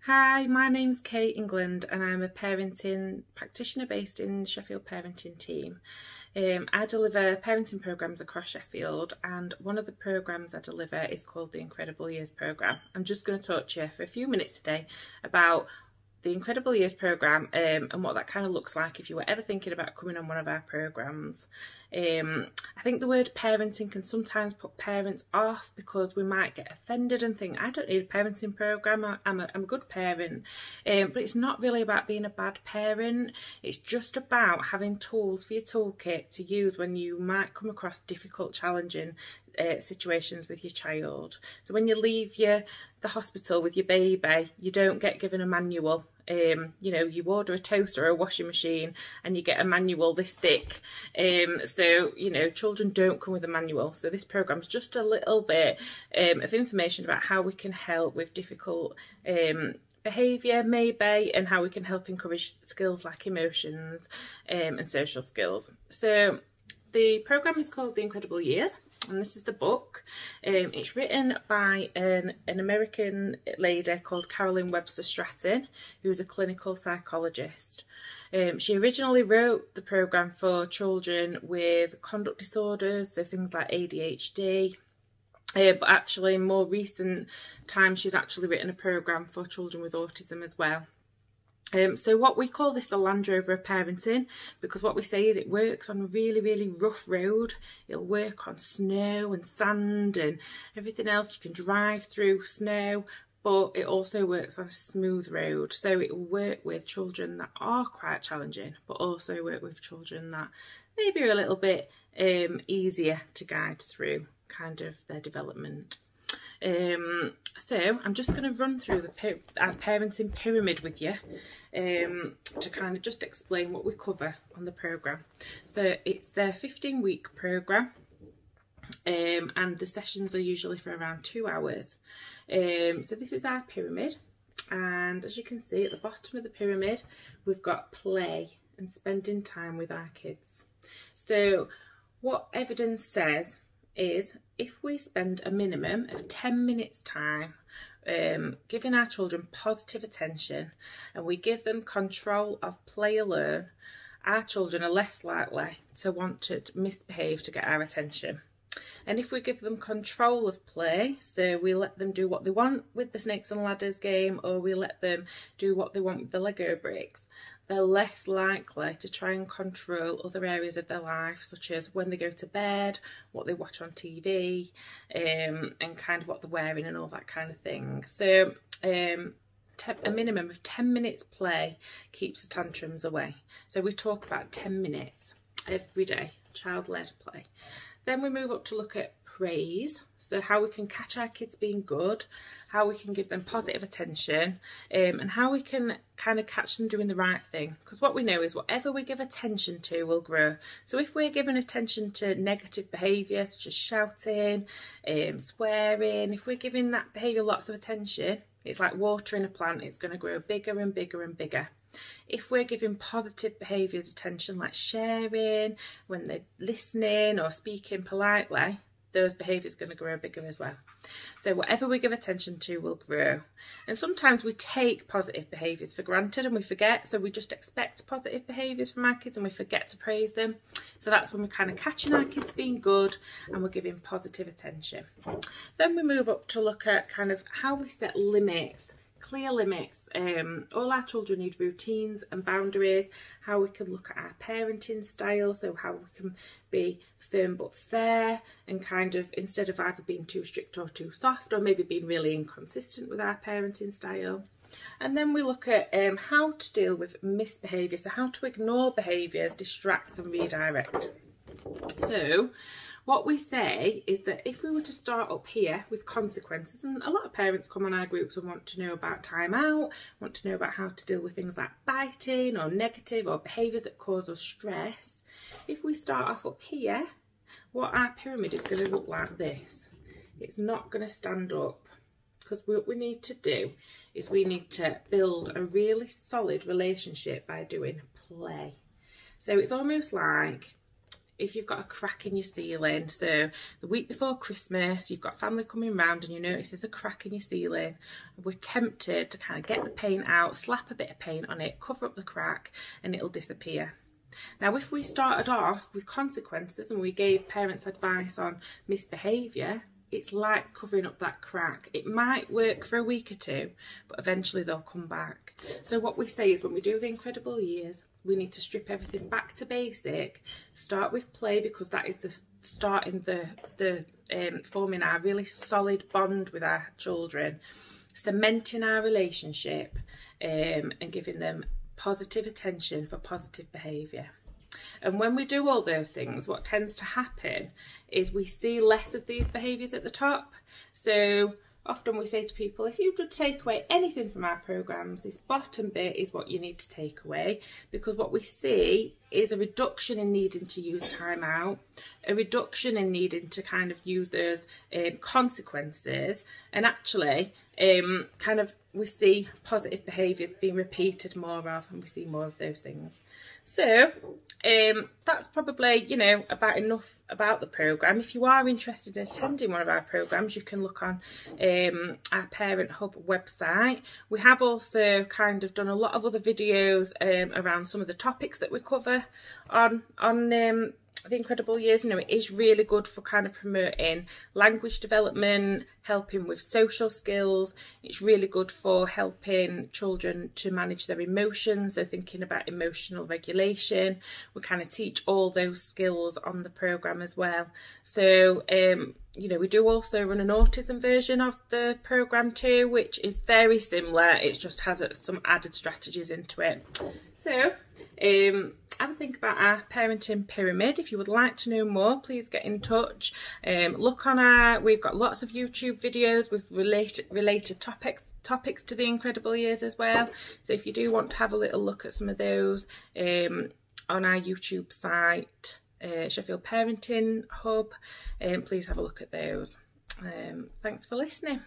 Hi, my name's Kate England and I'm a parenting practitioner based in Sheffield Parenting Team. I deliver parenting programmes across Sheffield, and one of the programmes I deliver is called the Incredible Years Programme. I'm just going to talk to you for a few minutes today about the Incredible Years Programme and what that kind of looks like if you were ever thinking about coming on one of our programmes. I think the word parenting can sometimes put parents off because we might get offended and think, I don't need a parenting programme, I'm a good parent. But it's not really about being a bad parent. It's just about having tools for your toolkit to use when you might come across difficult, challenging situations with your child. So when you leave the hospital with your baby, you don't get given a manual. You order a toaster or a washing machine and you get a manual this thick. Children don't come with a manual. So this programme's just a little bit of information about how we can help with difficult behaviour maybe, and how we can help encourage skills like emotions and social skills. So the programme is called The Incredible Years, and this is the book. It's written by an American lady called Carolyn Webster Stratton, who's a clinical psychologist. She originally wrote the programme for children with conduct disorders, so things like ADHD, but actually in more recent times she's actually written a programme for children with autism as well. So what we call this the Land Rover of parenting, because what we say is it works on a really, really rough road. It'll work on snow and sand and everything else. You can drive through snow, but it also works on a smooth road. So it will work with children that are quite challenging, but also work with children that maybe are a little bit easier to guide through kind of their development. So I'm just going to run through our parenting pyramid with you to kind of just explain what we cover on the programme. So it's a 15-week programme, and the sessions are usually for around 2 hours. So this is our pyramid, and as you can see at the bottom of the pyramid we've got play and spending time with our kids. So what evidence says is if we spend a minimum of 10 minutes time giving our children positive attention, and we give them control of play alone, our children are less likely to want to misbehave to get our attention. And if we give them control of play, so we let them do what they want with the snakes and ladders game, or we let them do what they want with the Lego bricks, they're less likely to try and control other areas of their life, such as when they go to bed, what they watch on TV, and kind of what they're wearing and all that kind of thing. So a minimum of 10 minutes play keeps the tantrums away. So we talk about 10 minutes every day, child-led play. Then we move up to look at praise, so how we can catch our kids being good, how we can give them positive attention, and how we can kind of catch them doing the right thing. Because what we know is whatever we give attention to will grow. So if we're giving attention to negative behaviour, such as shouting, swearing, if we're giving that behaviour lots of attention, it's like watering a plant, it's going to grow bigger and bigger and bigger. If we're giving positive behaviours attention, like sharing, when they're listening or speaking politely, those behaviours are going to grow bigger as well. So whatever we give attention to will grow. And sometimes we take positive behaviours for granted and we forget, so we just expect positive behaviours from our kids and we forget to praise them. So that's when we're kind of catching our kids being good and we're giving positive attention. Then we move up to look at kind of how we set limits, clear limits. All our children need routines and boundaries, how we can look at our parenting style, so how we can be firm but fair, and kind of instead of either being too strict or too soft, or maybe being really inconsistent with our parenting style. And then we look at how to deal with misbehaviour, so how to ignore behaviours, distract and redirect. So what we say is that if we were to start up here with consequences, and a lot of parents come on our groups and want to know about time out, want to know about how to deal with things like biting or negative or behaviours that cause us stress. If we start off up here, what our pyramid is going to look like this. It's not going to stand up, because what we need to do is we need to build a really solid relationship by doing play. So it's almost like if you've got a crack in your ceiling. So the week before Christmas, you've got family coming round and you notice there's a crack in your ceiling. We're tempted to kind of get the paint out, slap a bit of paint on it, cover up the crack, and it'll disappear. Now, if we started off with consequences and we gave parents advice on misbehaviour, it's like covering up that crack. It might work for a week or two, but eventually they'll come back. So what we say is when we do the Incredible Years, we need to strip everything back to basic, start with play, because that is the starting forming our really solid bond with our children, cementing our relationship, and giving them positive attention for positive behaviour. And when we do all those things, what tends to happen is we see less of these behaviours at the top. So often we say to people, if you could take away anything from our programmes, this bottom bit is what you need to take away, because what we see is a reduction in needing to use time out, a reduction in needing to kind of use those consequences, and actually kind of we see positive behaviours being repeated more of, and we see more of those things. So that's probably, you know, about enough about the programme. If you are interested in attending one of our programmes, you can look on our Parent Hub website. We have also kind of done a lot of other videos around some of the topics that we cover on the Incredible Years. You know, it is really good for kind of promoting language development, helping with social skills. It's really good for helping children to manage their emotions, so thinking about emotional regulation. We kind of teach all those skills on the programme as well. So you know, we do also run an autism version of the programme too, which is very similar. It just has some added strategies into it. So have a think about our parenting pyramid. If you would like to know more, please get in touch. Look on we've got lots of YouTube videos with related topics to the Incredible Years as well. So if you do want to have a little look at some of those on our YouTube site, Sheffield Parenting Hub, please have a look at those. Thanks for listening.